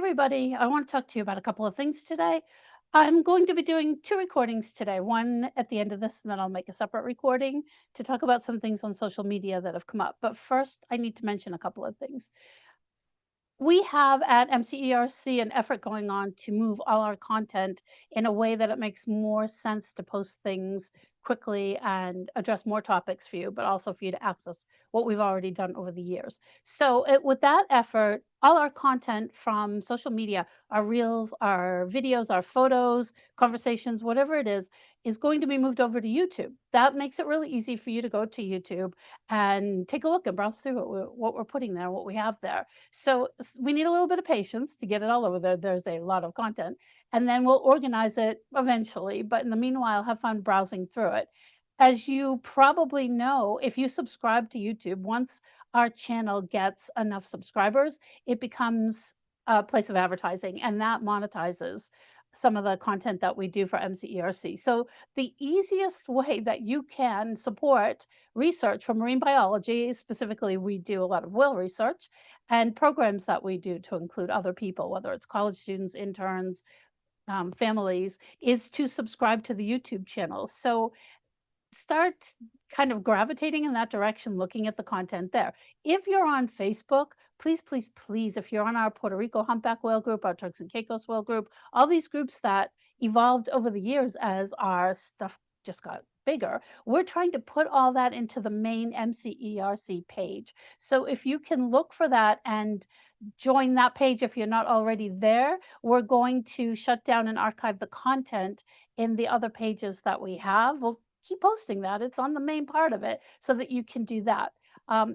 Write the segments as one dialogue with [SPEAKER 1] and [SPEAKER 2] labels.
[SPEAKER 1] everybody. I want to talk to you about a couple of things today. I'm going to be doing two recordings today, one at the end of this, and then I'll make a separate recording to talk about some things on social media that have come up. But first, I need to mention a couple of things. We have at MCERC an effort going on to move all our content in a way that it makes more sense to post things quickly and address more topics for you, but also for you to access what we've already done over the years. So, with that effort, all our content from social media, our reels, our videos, our photos, conversations, whatever it is going to be moved over to YouTube. That makes it really easy for you to go to YouTube and take a look and browse through what we're putting there, what we have there. So we need a little bit of patience to get it all over there. There's a lot of content, and then we'll organize it eventually. But in the meanwhile, have fun browsing through it. As you probably know, if you subscribe to YouTube, once our channel gets enough subscribers, it becomes a place of advertising, and that monetizes some of the content that we do for MCERC. So the easiest way that you can support research for marine biology, specifically, we do a lot of whale research and programs that we do to include other people, whether it's college students, interns, families, is to subscribe to the YouTube channel. So start kind of gravitating in that direction, looking at the content there. If you're on Facebook, please, please, please, if you're on our Puerto Rico humpback whale group, our Turks and Caicos whale group, all these groups that evolved over the years as our stuff just got bigger, we're trying to put all that into the main MCERC page. So if you can look for that and join that page if you're not already there, we're going to shut down and archive the content in the other pages that we have. We'll keep posting that. It's on the main part of it so that you can do that.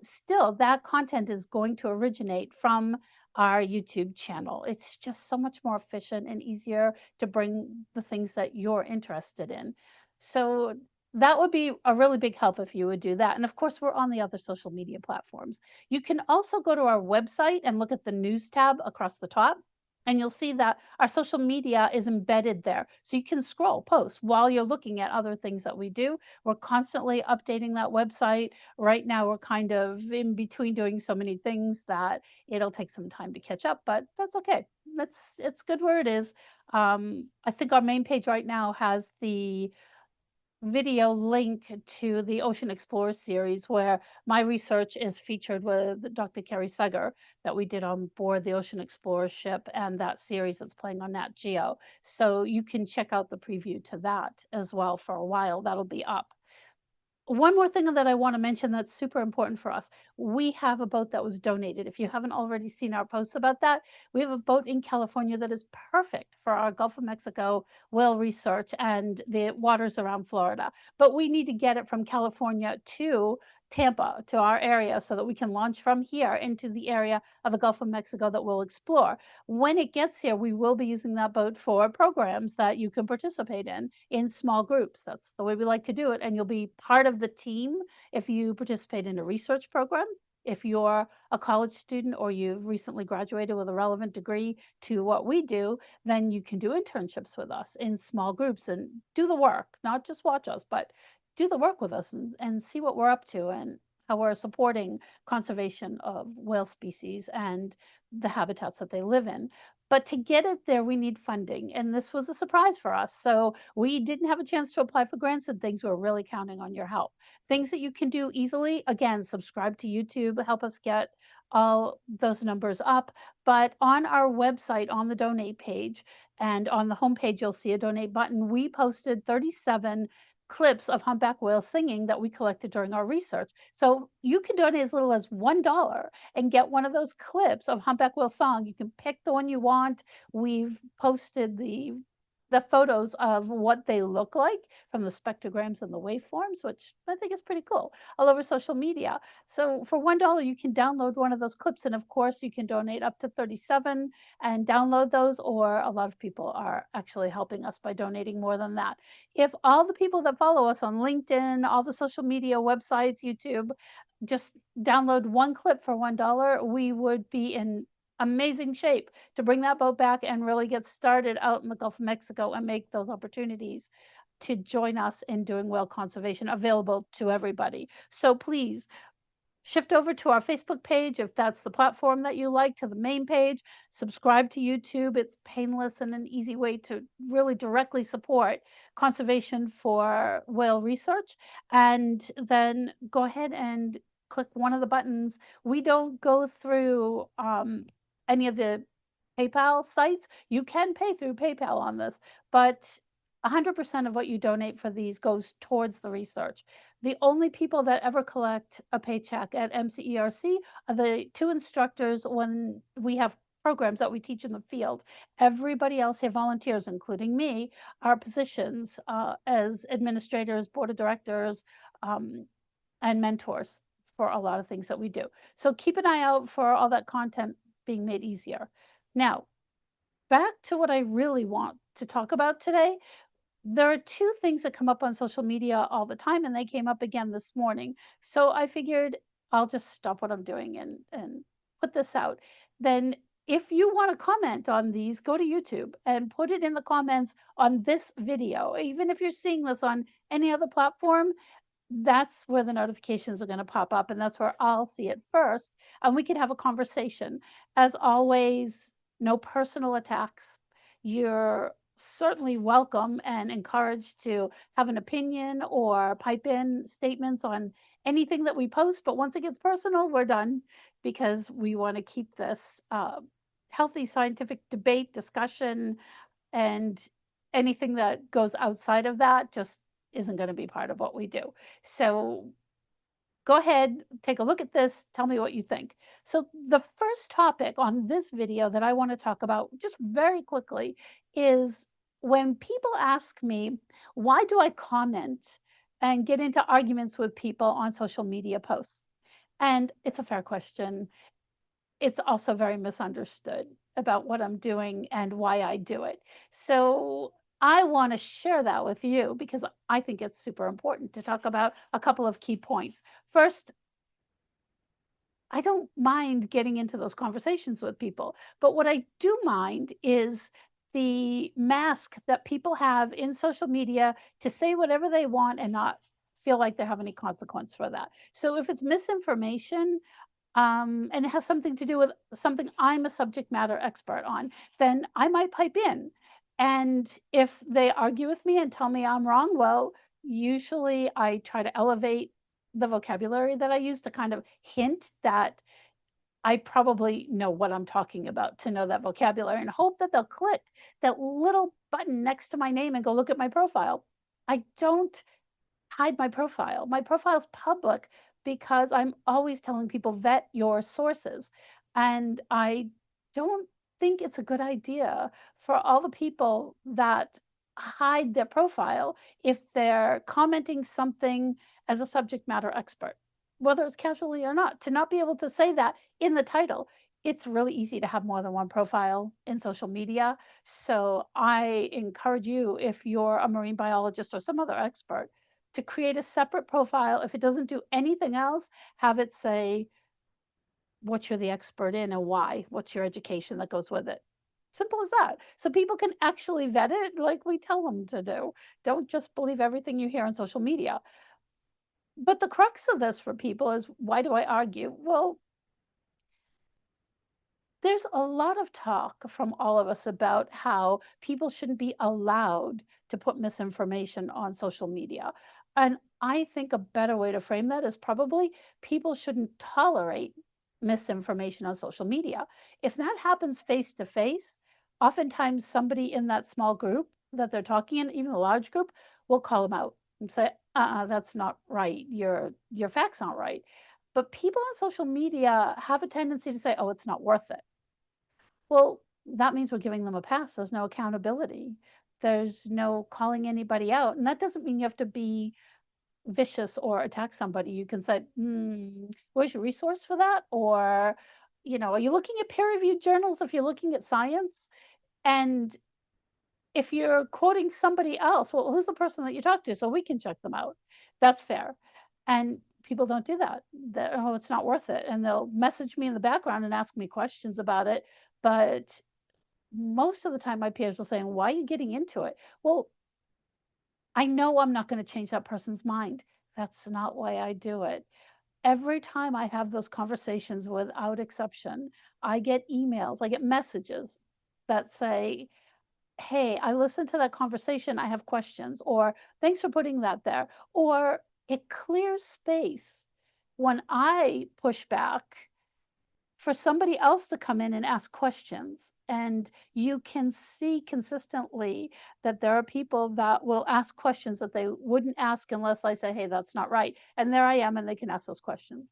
[SPEAKER 1] Still, that content is going to originate from our YouTube channel. It's just so much more efficient and easier to bring the things that you're interested in. So that would be a really big help if you would do that. And of course, we're on the other social media platforms. You can also go to our website and look at the news tab across the top. And you'll see that our social media is embedded there. So you can scroll posts while you're looking at other things that we do. We're constantly updating that website. Right now, we're kind of in between doing so many things that it'll take some time to catch up, but that's okay. It's good where it is. I think our main page right now has the video link to the Ocean Explorer series where my research is featured with Dr. Kerry Seger that we did on board the Ocean Explorer ship and that series that's playing on Nat Geo. So you can check out the preview to that as well for a while. That'll be up. One more thing that I want to mention that's super important for us. We have a boat that was donated. If you haven't already seen our posts about that, we have a boat in California that is perfect for our Gulf of Mexico whale research and the waters around Florida. But we need to get it from California to Tampa, to our area, so that we can launch from here into the area of the Gulf of Mexico that we'll explore. When it gets here, we will be using that boat for programs that you can participate in small groups. That's the way we like to do it. And you'll be part of the team if you participate in a research program. If you're a college student or you've recently graduated with a relevant degree to what we do, then you can do internships with us in small groups and do the work, not just watch us, but do the work with us and see what we're up to and how we're supporting conservation of whale species and the habitats that they live in. But to get it there, we need funding. And this was a surprise for us. So we didn't have a chance to apply for grants and things. We're really counting on your help. Things that you can do easily, again, subscribe to YouTube, help us get all those numbers up. But on our website, on the donate page, and on the homepage, you'll see a donate button. We posted 37 clips of humpback whales singing that we collected during our research. So you can donate as little as $1 and get one of those clips of humpback whale song. You can pick the one you want. We've posted the photos of what they look like from the spectrograms and the waveforms, which I think is pretty cool, all over social media. So for $1, you can download one of those clips. And of course, you can donate up to 37 and download those, or a lot of people are actually helping us by donating more than that. If all the people that follow us on LinkedIn, all the social media websites, YouTube, just download one clip for $1, we would be in amazing shape to bring that boat back and really get started out in the Gulf of Mexico and make those opportunities to join us in doing whale conservation available to everybody. So please Shift over to our Facebook page if that's the platform that you like, to the main page. Subscribe to YouTube. It's painless and an easy way to really directly support conservation for whale research. And then go ahead and click one of the buttons. We don't go through any of the PayPal sites. You can pay through PayPal on this, but 100% of what you donate for these goes towards the research. The only people that ever collect a paycheck at MCERC are the 2 instructors when we have programs that we teach in the field. Everybody else here, volunteers, including me, are positions as administrators, board of directors, um, and mentors for a lot of things that we do. So keep an eye out for all that content being made easier. Now, back to what I really want to talk about today. There are 2 things that come up on social media all the time, and they came up again this morning. So I figured I'll just stop what I'm doing and put this out. Then if you want to comment on these, go to YouTube and put it in the comments on this video. Even if you're seeing this on any other platform, that's where the notifications are going to pop up, and that's where I'll see it first, and we can have a conversation. As always, no personal attacks. You're certainly welcome and encouraged to have an opinion or pipe in statements on anything that we post, but once it gets personal, we're done, because we want to keep this healthy scientific debate, discussion, and anything that goes outside of that just isn't going to be part of what we do. So go ahead, take a look at this, tell me what you think. So the first topic on this video that I want to talk about just very quickly is when people ask me, why do I comment and get into arguments with people on social media posts? And it's a fair question. It's also very misunderstood about what I'm doing and why I do it. So I want to share that with you because I think it's super important to talk about a couple of key points. First, I don't mind getting into those conversations with people, but what I do mind is the mask that people have in social media to say whatever they want and not feel like they have any consequence for that. So if it's misinformation, and it has something to do with something I'm a subject matter expert on, then I might pipe in. And if they argue with me and tell me I'm wrong, well, usually I try to elevate the vocabulary that I use to kind of hint that I probably know what I'm talking about, to know that vocabulary, and hope that they'll click that little button next to my name and go look at my profile. I don't hide my profile. My profile's public because I'm always telling people vet your sources. And I don't think it's a good idea for all the people that hide their profile if they're commenting something as a subject matter expert, whether it's casually or not, to not be able to say that in the title. It's really easy to have more than one profile in social media. So I encourage you, if you're a marine biologist or some other expert, to create a separate profile. If it doesn't do anything else, have it say what you're the expert in and why. What's your education that goes with it? Simple as that. So people can actually vet it like we tell them to do. Don't just believe everything you hear on social media. But the crux of this for people is, why do I argue? Well, there's a lot of talk from all of us about how people shouldn't be allowed to put misinformation on social media. And I think a better way to frame that is probably people shouldn't tolerate misinformation on social media. If that happens face to face, oftentimes somebody in that small group that they're talking in, even a large group, will call them out and say, that's not right. Your facts aren't right. But people on social media have a tendency to say, oh, it's not worth it. Well, that means we're giving them a pass. There's no accountability. There's no calling anybody out. And that doesn't mean you have to be vicious or attack somebody. You can say, where's your resource for that? Or, are you looking at peer-reviewed journals if you're looking at science? And if you're quoting somebody else, well, who's the person that you talk to so we can check them out? That's fair. And people don't do that. Oh, it's not worth it. And they'll message me in the background and ask me questions about it. But most of the time, my peers will say, why are you getting into it? Well, I know I'm not going to change that person's mind. That's not why I do it. every time I have those conversations, without exception, I get emails, I get messages that say, "Hey, I listened to that conversation, I have questions," or "Thanks for putting that there," or it clears space when I push back for somebody else to come in and ask questions. And you can see consistently that there are people that will ask questions that they wouldn't ask unless I say, "Hey, that's not right." And there I am, and they can ask those questions.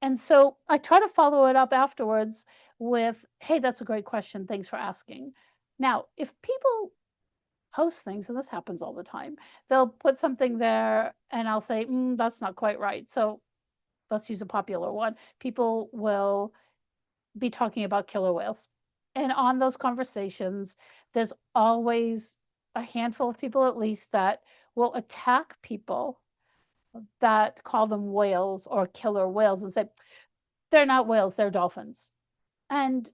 [SPEAKER 1] And so I try to follow it up afterwards with, "Hey, that's a great question. Thanks for asking." Now, if people post things, and this happens all the time, they'll put something there and I'll say, that's not quite right. So let's use a popular one. People will be talking about killer whales. And on those conversations, there's always a handful of people at least that will attack people that call them whales or killer whales and say, they're not whales, they're dolphins. And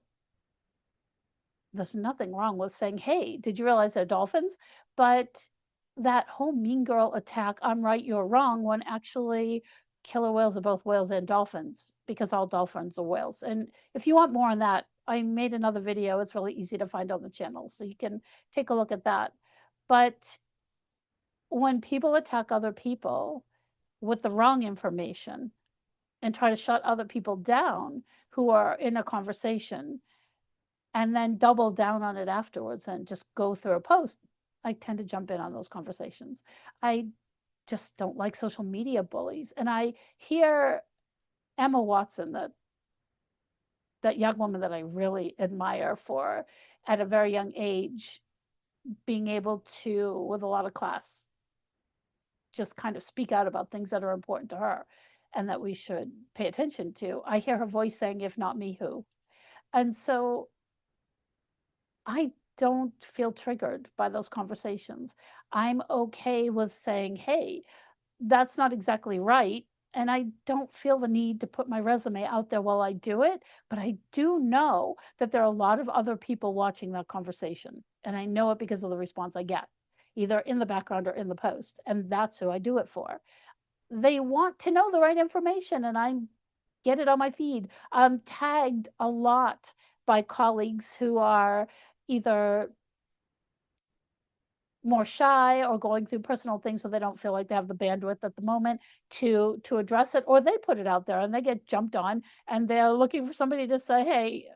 [SPEAKER 1] there's nothing wrong with saying, hey, did you realize they're dolphins? But that whole mean girl attack, I'm right, you're wrong, when actually killer whales are both whales and dolphins, because all dolphins are whales. And if you want more on that, I made another video. It's really easy to find on the channel, so you can take a look at that. But when people attack other people with the wrong information and try to shut other people down who are in a conversation, and then double down on it afterwards and just go through a post, I tend to jump in on those conversations. I just don't like social media bullies. And I hear Emma Watson, that young woman that I really admire for, at a very young age, being able to, with a lot of class, just kind of speak out about things that are important to her and that we should pay attention to. I hear her voice saying, if not me, who? And so I don't feel triggered by those conversations. I'm okay with saying, hey, that's not exactly right. And I don't feel the need to put my resume out there while I do it. But I do know that there are a lot of other people watching that conversation. And I know it because of the response I get, either in the background or in the post. And that's who I do it for. They want to know the right information, and I get it on my feed. I'm tagged a lot by colleagues who are either more shy or going through personal things, so they don't feel like they have the bandwidth at the moment to address it, or they put it out there and they get jumped on, and they're looking for somebody to say, hey,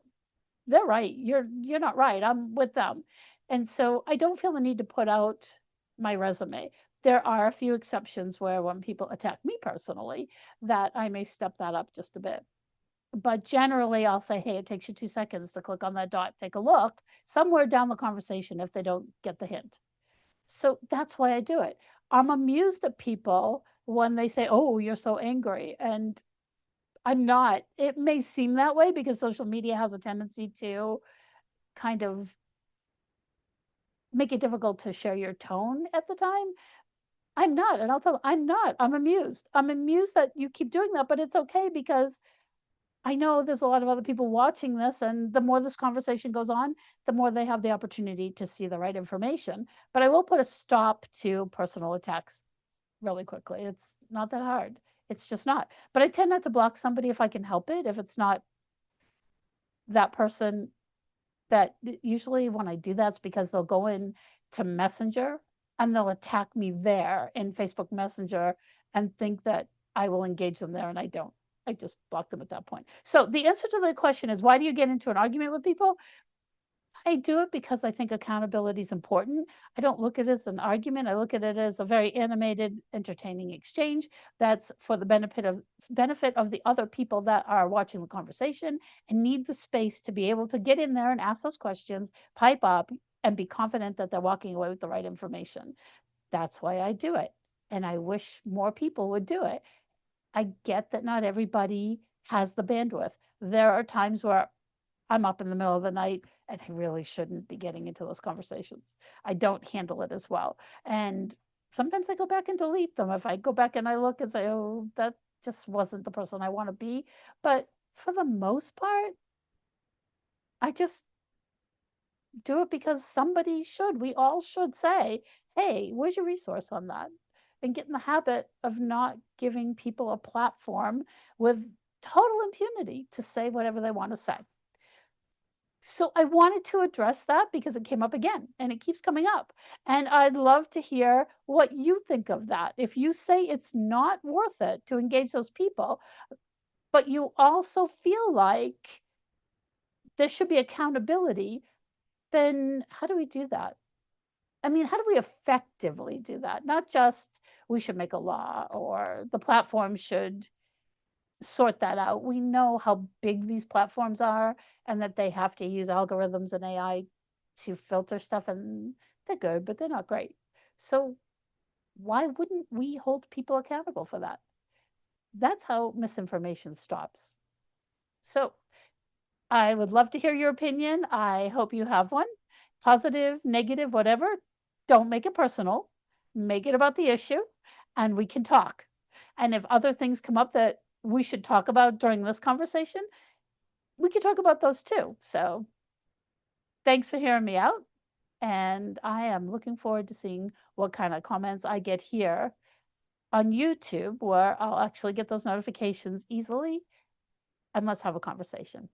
[SPEAKER 1] they're right, you're not right, I'm with them. And so I don't feel the need to put out my resume. There are a few exceptions where, when people attack me personally, that I may step that up just a bit. But generally I'll say, hey, it takes you 2 seconds to click on that dot, take a look somewhere down the conversation if they don't get the hint. So that's why I do it. I'm amused at people when they say, oh, you're so angry. And I'm not. It may seem that way because social media has a tendency to kind of make it difficult to share your tone at the time. I'm not. And I'll tell them, I'm not. I'm amused. I'm amused that you keep doing that, but it's okay because I know there's a lot of other people watching this, and the more this conversation goes on, the more they have the opportunity to see the right information. But I will put a stop to personal attacks really quickly. It's not that hard. It's just not. But I tend not to block somebody if I can help it, if it's not that person. That usually when I do that, it's because they'll go in to Messenger and they'll attack me there in Facebook Messenger and think that I will engage them there, and I don't. I just block them at that point. So the answer to the question is, why do you get into an argument with people? I do it because I think accountability is important. I don't look at it as an argument. I look at it as a very animated, entertaining exchange that's for the benefit of the other people that are watching the conversation and need the space to be able to get in there and ask those questions, pipe up, and be confident that they're walking away with the right information. That's why I do it. And I wish more people would do it. I get that not everybody has the bandwidth. There are times where I'm up in the middle of the night and I really shouldn't be getting into those conversations. I don't handle it as well. And sometimes I go back and delete them. If I go back and I look and say, oh, that just wasn't the person I want to be. But for the most part, I just do it because somebody should. We all should say, hey, where's your resource on that? and get in the habit of not giving people a platform with total impunity to say whatever they want to say. So I wanted to address that because it came up again and it keeps coming up. And I'd love to hear what you think of that. If you say it's not worth it to engage those people, but you also feel like there should be accountability, then how do we do that? I mean, how do we effectively do that? Not just we should make a law or the platform should sort that out. We know how big these platforms are and that they have to use algorithms and AI to filter stuff, and they're good, but they're not great. So why wouldn't we hold people accountable for that? That's how misinformation stops. So I would love to hear your opinion. I hope you have one. Positive, negative, whatever. Don't make it personal. Make it about the issue, and we can talk. And if other things come up that we should talk about during this conversation, we can talk about those too. So thanks for hearing me out. And I am looking forward to seeing what kind of comments I get here on YouTube, where I'll actually get those notifications easily. And let's have a conversation.